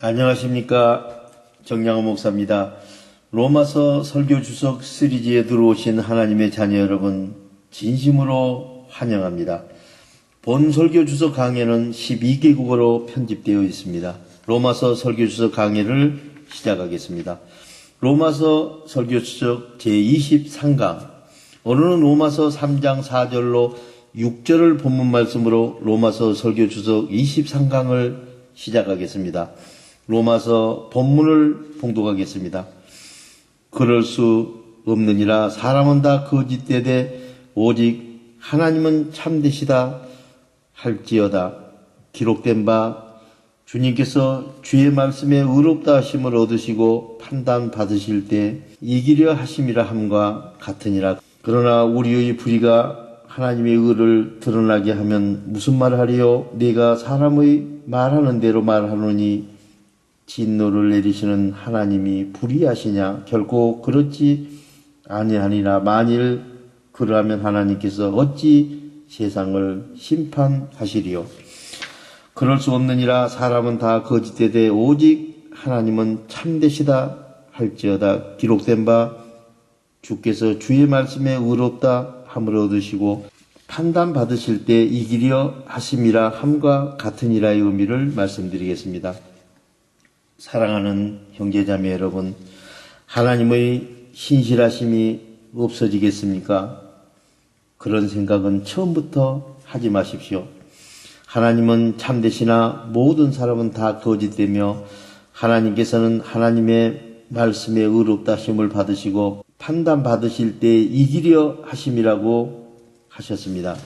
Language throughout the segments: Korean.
안녕하십니까. 정양호 목사입니다. 로마서 설교 주석 시리즈에 들어오신 하나님의 자녀 여러분, 진심으로 환영합니다. 본 설교 주석 강해는 12개국어로 편집되어 있습니다. 로마서 설교 주석 강해를 시작하겠습니다. 로마서 설교 주석 제23강. 오늘은 로마서 3장 4절로 6절을 본문 말씀으로 로마서 설교 주석 23강을 시작하겠습니다. 로마서 본문을 봉독하겠습니다. 그럴 수 없느니라. 사람은 다 거짓되되 오직 하나님은 참되시다 할지어다. 기록된 바 주님께서 주의 말씀에 의롭다 하심을 얻으시고 판단 받으실 때 이기려 하심이라 함과 같으니라. 그러나 우리의 불의가 하나님의 의를 드러나게 하면 무슨 말을 하리요? 내가 사람의 말하는 대로 말하노니 진노를 내리시는 하나님이 불의하시냐? 결코 그렇지 아니하니라. 만일 그러하면 하나님께서 어찌 세상을 심판하시리요? 그럴 수 없느니라. 사람은 다 거짓되되 오직 하나님은 참되시다 할지어다. 기록된 바 주께서 주의 말씀에 의롭다 함을 얻으시고 판단 받으실 때 이기려 하심이라 함과 같으니라의 의미를 말씀드리겠습니다. 사랑하는 형제자매 여러분, 하나님의 신실하심이 없어지겠습니까? 그런 생각은 처음부터 하지 마십시오. 하나님은 참되시나 모든 사람은 다 거짓되며 하나님께서는 하나님의 말씀에 의롭다 하심을 받으시고 판단 받으실 때 이기려 하심이라고 하셨습니다.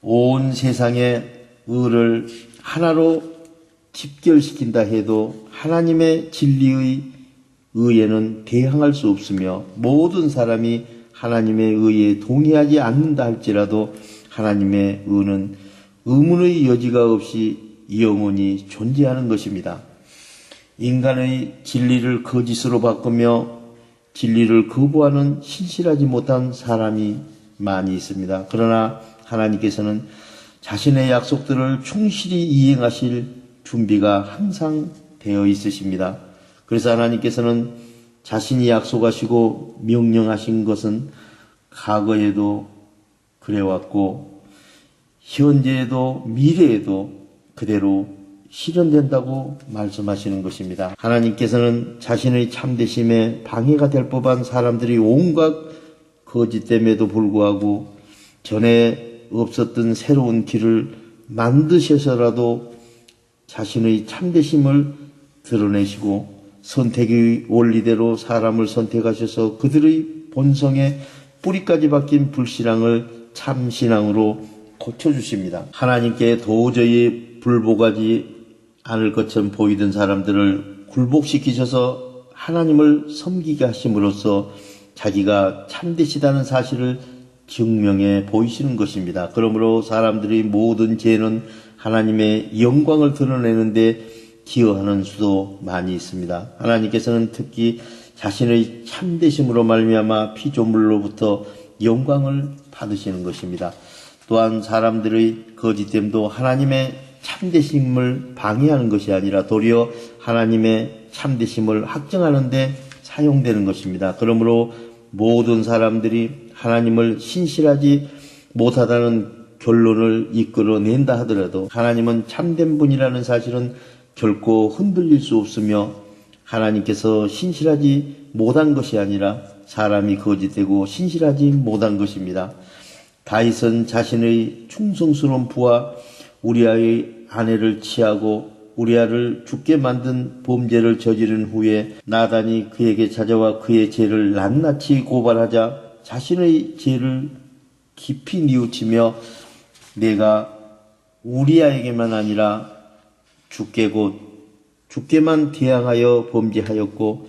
온 세상의 의를 하나로 집결시킨다 해도 하나님의 진리의 의에는 대항할 수 없으며 모든 사람이 하나님의 의에 동의하지 않는다 할지라도 하나님의 의는 의문의 여지가 없이 영원히 존재하는 것입니다. 인간의 진리를 거짓으로 바꾸며 진리를 거부하는 신실하지 못한 사람이 많이 있습니다. 그러나 하나님께서는 자신의 약속들을 충실히 이행하실 준비가 항상 되어 있으십니다. 그래서 하나님께서는 자신이 약속하시고 명령하신 것은 과거에도 그래왔고 현재에도 미래에도 그대로 실현된다고 말씀하시는 것입니다. 하나님께서는 자신의 참되심에 방해가 될 법한 사람들이 온갖 거짓됨에도 불구하고 전에 없었던 새로운 길을 만드셔서라도 자신의 참되심을 드러내시고 선택의 원리대로 사람을 선택하셔서 그들의 본성에 뿌리까지 박힌 불신앙을 참신앙으로 고쳐주십니다. 하나님께 도저히 불복하지 않을 것처럼 보이던 사람들을 굴복시키셔서 하나님을 섬기게 하심으로써 자기가 참되시다는 사실을 증명해 보이시는 것입니다. 그러므로 사람들의 모든 죄는 하나님의 영광을 드러내는데 기여하는 수도 많이 있습니다. 하나님께서는 특히 자신의 참되심으로 말미암아 피조물로부터 영광을 받으시는 것입니다. 또한 사람들의 거짓됨도 하나님의 참되심을 방해하는 것이 아니라 도리어 하나님의 참되심을 확증하는 데 사용되는 것입니다. 그러므로 모든 사람들이 하나님을 신실하지 못하다는 결론을 이끌어낸다 하더라도 하나님은 참된 분이라는 사실은 결코 흔들릴 수 없으며 하나님께서 신실하지 못한 것이 아니라 사람이 거짓되고 신실하지 못한 것입니다. 다윗은 자신의 충성스러운 부하 우리아의 아내를 취하고 우리아를 죽게 만든 범죄를 저지른 후에 나단이 그에게 찾아와 그의 죄를 낱낱이 고발하자 자신의 죄를 깊이 뉘우치며 내가 우리아에게만 아니라 주께 곧 주께만 대항하여 범죄하였고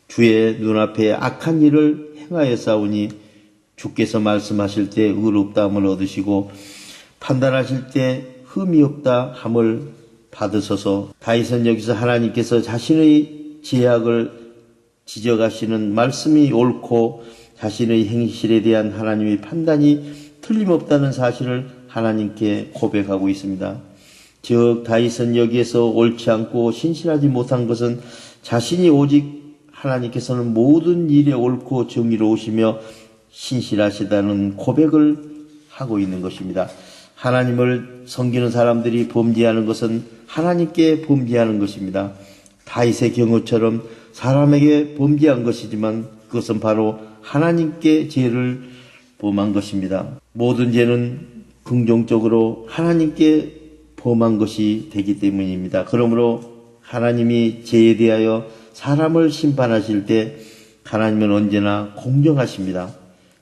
주의 눈앞에 악한 일을 행하였사오니 주께서 말씀하실 때 의롭다함을 얻으시고 판단하실 때 흠이 없다 함을 받으소서. 다윗은 여기서 하나님께서 자신의 죄악을 지적하시는 말씀이 옳고 자신의 행실에 대한 하나님의 판단이 틀림없다는 사실을 하나님께 고백하고 있습니다. 즉 다윗은 여기에서 옳지 않고 신실하지 못한 것은 자신이 오직 하나님께서는 모든 일에 옳고 정의로우시며 신실하시다는 고백을 하고 있는 것입니다. 하나님을 섬기는 사람들이 범죄하는 것은 하나님께 범죄하는 것입니다. 다윗의 경우처럼 사람에게 범죄한 것이지만 그것은 바로 하나님께 죄를 범한 것입니다. 모든 죄는 긍정적으로 하나님께 범한 것이 되기 때문입니다. 그러므로 하나님이 죄에 대하여 사람을 심판하실 때 하나님은 언제나 공정하십니다.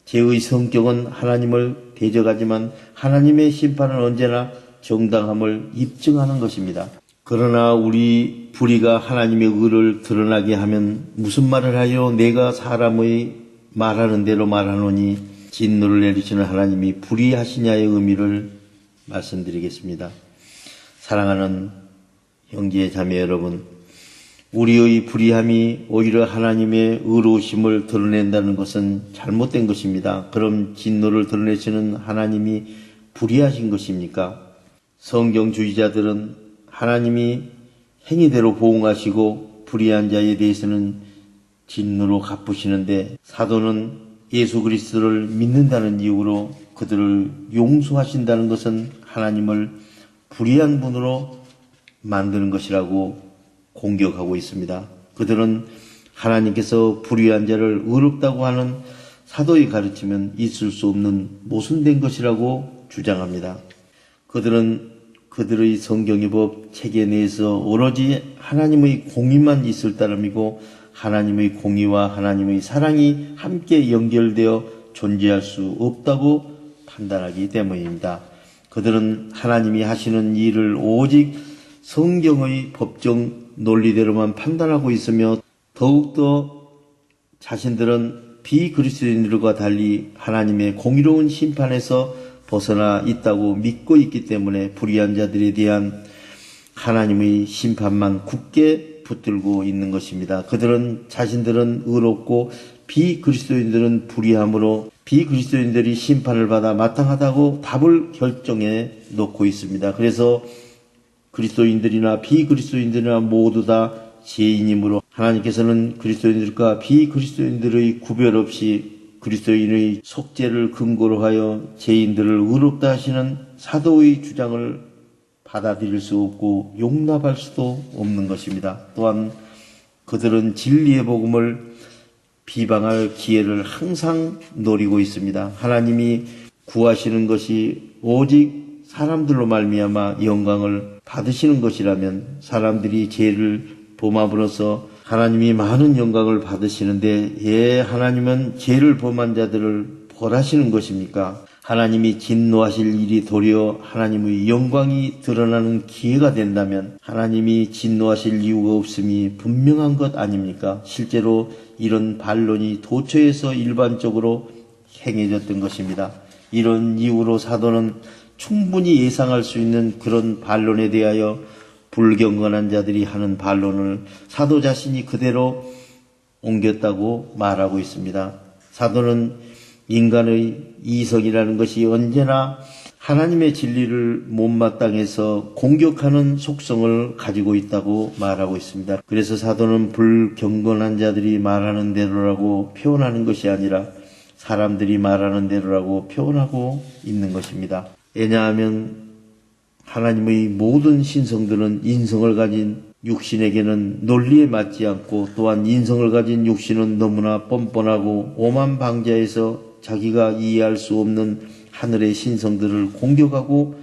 죄의 성격은 하나님을 대적하지만 하나님의 심판은 언제나 정당함을 입증하는 것입니다. 그러나 우리 불의가 하나님의 의를 드러나게 하면 무슨 말을 하여 내가 사람의 말하는 대로 말하노니 진노를 내리시는 하나님이 불의하시냐의 의미를 말씀드리겠습니다. 사랑하는 형제 자매 여러분, 우리의 불의함이 오히려 하나님의 의로우심을 드러낸다는 것은 잘못된 것입니다. 그럼 진노를 드러내시는 하나님이 불의하신 것입니까? 성경주의자들은 하나님이 행위대로 보응하시고 불의한 자에 대해서는 진노로 갚으시는데 사도는 예수 그리스도를 믿는다는 이유로 그들을 용서하신다는 것은 하나님을 불의한 분으로 만드는 것이라고 공격하고 있습니다. 그들은 하나님께서 불의한 자를 의롭다고 하는 사도의 가르치면 있을 수 없는 모순된 것이라고 주장합니다. 그들은 그들의 성경의 법 체계 내에서 오로지 하나님의 공의만 있을 따름이고 하나님의 공의와 하나님의 사랑이 함께 연결되어 존재할 수 없다고 판단하기 때문입니다. 그들은 하나님이 하시는 일을 오직 성경의 법정 논리대로만 판단하고 있으며 더욱더 자신들은 비그리스도인들과 달리 하나님의 공의로운 심판에서 벗어나 있다고 믿고 있기 때문에 불의한 자들에 대한 하나님의 심판만 굳게 붙들고 있는 것입니다. 그들은 자신들은 의롭고 비그리스도인들은 불의함으로 비그리스도인들이 심판을 받아 마땅하다고 답을 결정해 놓고 있습니다. 그래서 그리스도인들이나 비그리스도인들이나 모두 다 죄인이므로 하나님께서는 그리스도인들과 비그리스도인들의 구별 없이 그리스도인의 속죄를 근거로 하여 죄인들을 의롭다 하시는 사도의 주장을 받아들일 수 없고 용납할 수도 없는 것입니다. 또한 그들은 진리의 복음을 비방할 기회를 항상 노리고 있습니다. 하나님이 구하시는 것이 오직 사람들로 말미암아 영광을 받으시는 것이라면 사람들이 죄를 범함으로써 하나님이 많은 영광을 받으시는데 예, 하나님은 죄를 범한 자들을 벌하시는 것입니까? 하나님이 진노하실 일이 도리어 하나님의 영광이 드러나는 기회가 된다면 하나님이 진노하실 이유가 없음이 분명한 것 아닙니까? 실제로 이런 반론이 도처에서 일반적으로 행해졌던 것입니다. 이런 이유로 사도는 충분히 예상할 수 있는 그런 반론에 대하여 불경건한 자들이 하는 반론을 사도 자신이 그대로 옮겼다고 말하고 있습니다. 사도는 인간의 이성이라는 것이 언제나 하나님의 진리를 못마땅해서 공격하는 속성을 가지고 있다고 말하고 있습니다. 그래서 사도는 불경건한 자들이 말하는 대로라고 표현하는 것이 아니라 사람들이 말하는 대로라고 표현하고 있는 것입니다. 왜냐하면 하나님의 모든 신성들은 인성을 가진 육신에게는 논리에 맞지 않고 또한 인성을 가진 육신은 너무나 뻔뻔하고 오만방자해서 자기가 이해할 수 없는 하늘의 신성들을 공격하고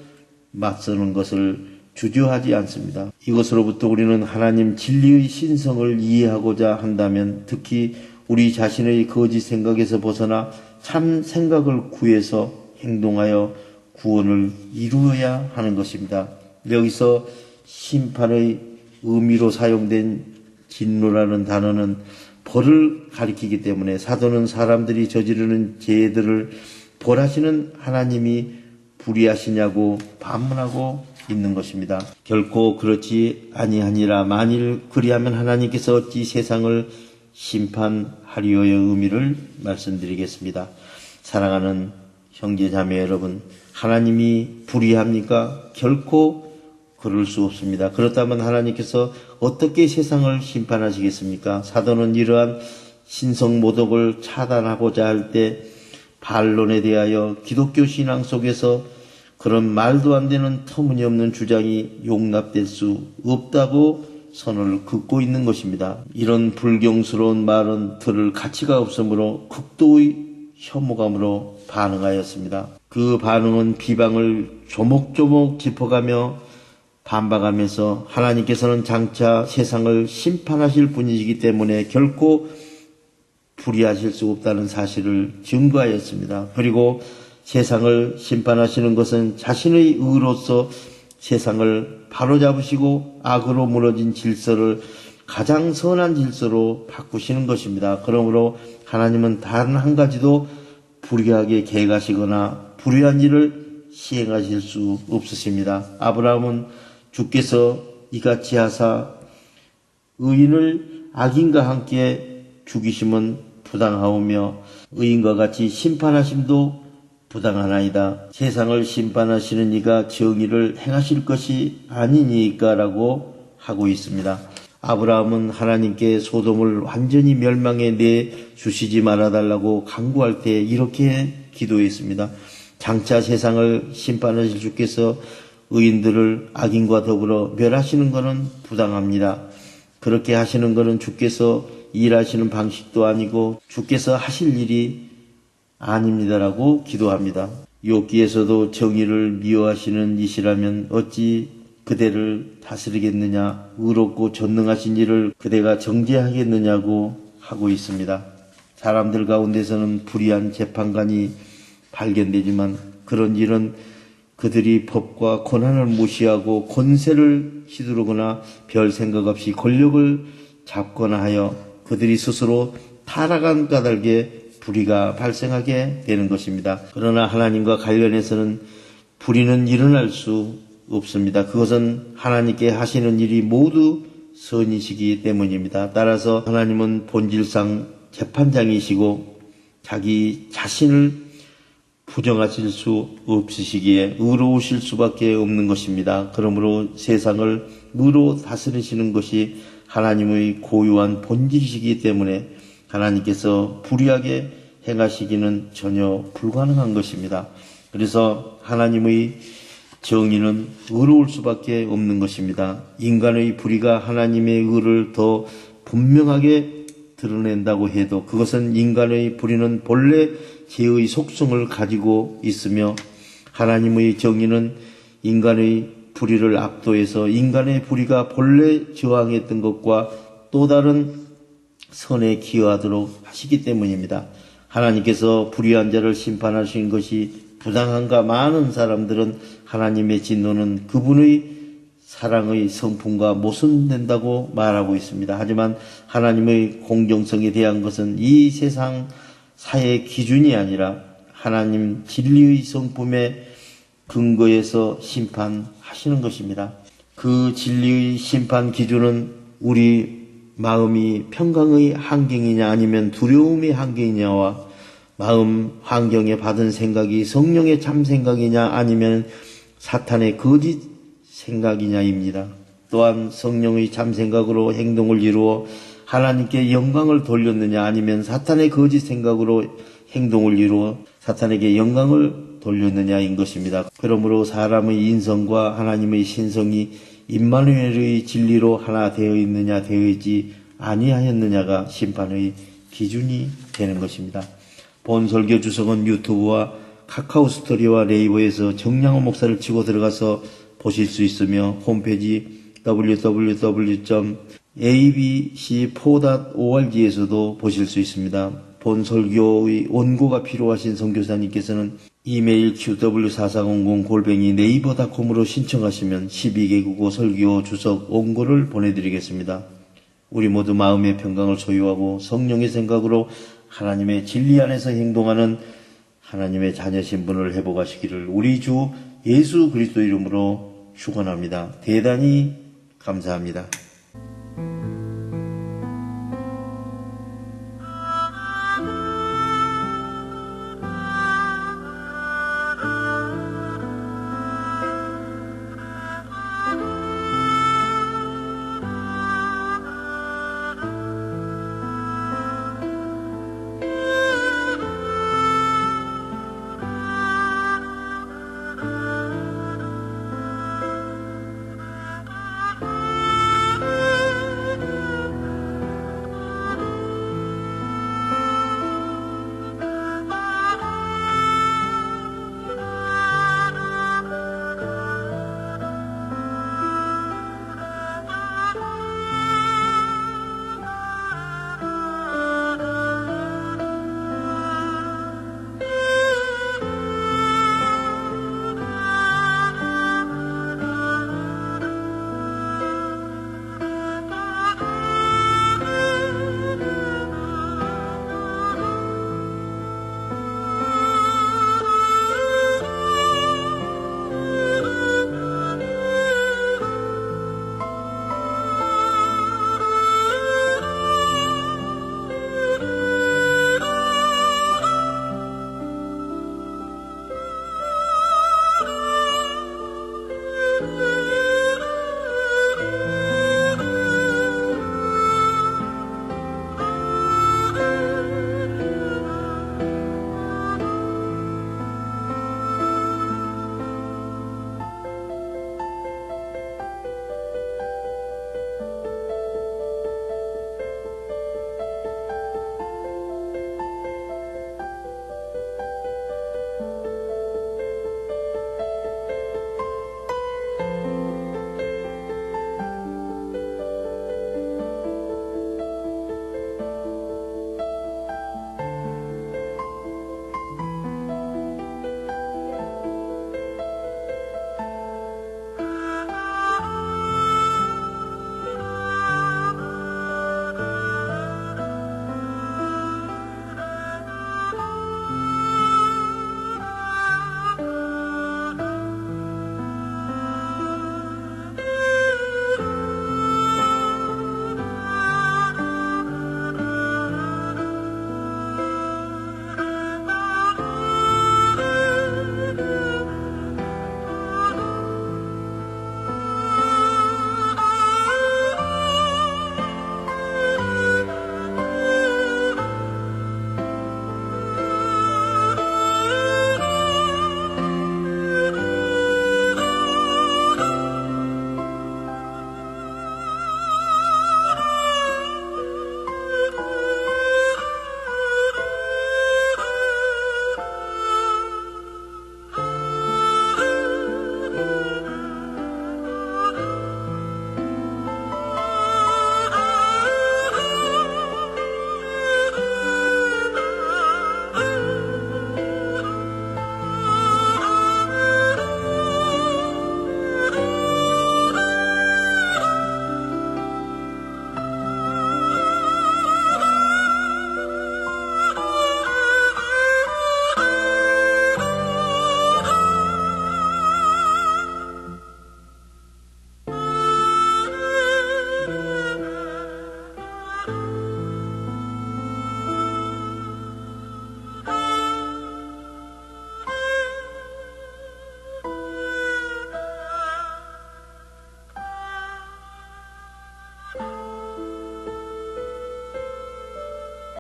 맞서는 것을 주저하지 않습니다. 이것으로부터 우리는 하나님 진리의 신성을 이해하고자 한다면 특히 우리 자신의 거짓 생각에서 벗어나 참 생각을 구해서 행동하여 구원을 이루어야 하는 것입니다. 여기서 심판의 의미로 사용된 진노라는 단어는 벌을 가리키기 때문에 사도는 사람들이 저지르는 죄들을 벌하시는 하나님이 불의하시냐고 반문하고 있는 것입니다. 결코 그렇지 아니하니라. 만일 그리하면 하나님께서 어찌 세상을 심판하리오의 의미를 말씀드리겠습니다. 사랑하는 형제 자매 여러분, 하나님이 불의합니까? 결코 그럴 수 없습니다. 그렇다면 하나님께서 어떻게 세상을 심판하시겠습니까? 사도는 이러한 신성모독을 차단하고자 할 때 반론에 대하여 기독교 신앙 속에서 그런 말도 안 되는 터무니없는 주장이 용납될 수 없다고 선을 긋고 있는 것입니다. 이런 불경스러운 말은 들을 가치가 없으므로 극도의 혐오감으로 반응하였습니다. 그 반응은 비방을 조목조목 짚어가며 반박하면서 하나님께서는 장차 세상을 심판하실 분이시기 때문에 결코 불의하실 수 없다는 사실을 증거하였습니다. 그리고 세상을 심판하시는 것은 자신의 의로서 세상을 바로잡으시고 악으로 무너진 질서를 가장 선한 질서로 바꾸시는 것입니다. 그러므로 하나님은 단 한 가지도 불의하게 계획하시거나 불의한 일을 시행하실 수 없으십니다. 아브라함은 주께서 이같이 하사 의인을 악인과 함께 죽이심은 부당하오며 의인과 같이 심판하심도 부당하나이다. 세상을 심판하시는 이가 정의를 행하실 것이 아니니까라고 하고 있습니다. 아브라함은 하나님께 소돔을 완전히 멸망에 내주시지 말아달라고 간구할 때 이렇게 기도했습니다. 장차 세상을 심판하실 주께서 의인들을 악인과 더불어 멸하시는 것은 부당합니다. 그렇게 하시는 것은 주께서 일하시는 방식도 아니고 주께서 하실 일이 아닙니다라고 기도합니다. 욥기에서도 정의를 미워하시는 이시라면 어찌 그대를 다스리겠느냐, 의롭고 전능하신 이를 그대가 정죄하겠느냐고 하고 있습니다. 사람들 가운데서는 불의한 재판관이 발견되지만 그런 일은 그들이 법과 권한을 무시하고 권세를 휘두르거나 별 생각 없이 권력을 잡거나 하여 그들이 스스로 타락한 까닭에 불의가 발생하게 되는 것입니다. 그러나 하나님과 관련해서는 불의는 일어날 수 없습니다. 그것은 하나님께 하시는 일이 모두 선이시기 때문입니다. 따라서 하나님은 본질상 재판장이시고 자기 자신을 부정하실 수 없으시기에 의로우실 수밖에 없는 것입니다. 그러므로 세상을 의로 다스리시는 것이 하나님의 고유한 본질이시기 때문에 하나님께서 불의하게 행하시기는 전혀 불가능한 것입니다. 그래서 하나님의 정의는 의로울 수밖에 없는 것입니다. 인간의 불의가 하나님의 의를 더 분명하게 드러낸다고 해도 그것은 인간의 불의는 본래 죄의 속성을 가지고 있으며 하나님의 정의는 인간의 불의를 압도해서 인간의 불의가 본래 저항했던 것과 또 다른 선에 기여하도록 하시기 때문입니다. 하나님께서 불의한 자를 심판하신 것이 부당한가? 많은 사람들은 하나님의 진노는 그분의 사랑의 성품과 모순된다고 말하고 있습니다. 하지만 하나님의 공정성에 대한 것은 이 세상 사회의 기준이 아니라 하나님 진리의 성품에 근거해서 심판하시는 것입니다. 그 진리의 심판 기준은 우리 마음이 평강의 환경이냐 아니면 두려움의 환경이냐와 마음 환경에 받은 생각이 성령의 참 생각이냐 아니면 사탄의 거짓 생각이냐입니다. 또한 성령의 참 생각으로 행동을 이루어 하나님께 영광을 돌렸느냐 아니면 사탄의 거짓 생각으로 행동을 이루어 사탄에게 영광을 돌렸느냐인 것입니다. 그러므로 사람의 인성과 하나님의 신성이 임마누엘의 진리로 하나 되어 있느냐 되어 있지 아니하였느냐가 심판의 기준이 되는 것입니다. 본 설교 주석은 유튜브와 카카오 스토리와 네이버에서 정량호 목사를 치고 들어가서 보실 수 있으며 홈페이지 www.abc4.org에서도 보실 수 있습니다. 본 설교의 원고가 필요하신 선교사님께서는 이메일 qw4400@naver.com으로 신청하시면 12개국어 설교 주석 원고를 보내드리겠습니다. 우리 모두 마음의 평강을 소유하고 성령의 생각으로 하나님의 진리 안에서 행동하는 하나님의 자녀 신분을 회복하시기를 우리 주 예수 그리스도 이름으로 축원합니다. 대단히 감사합니다.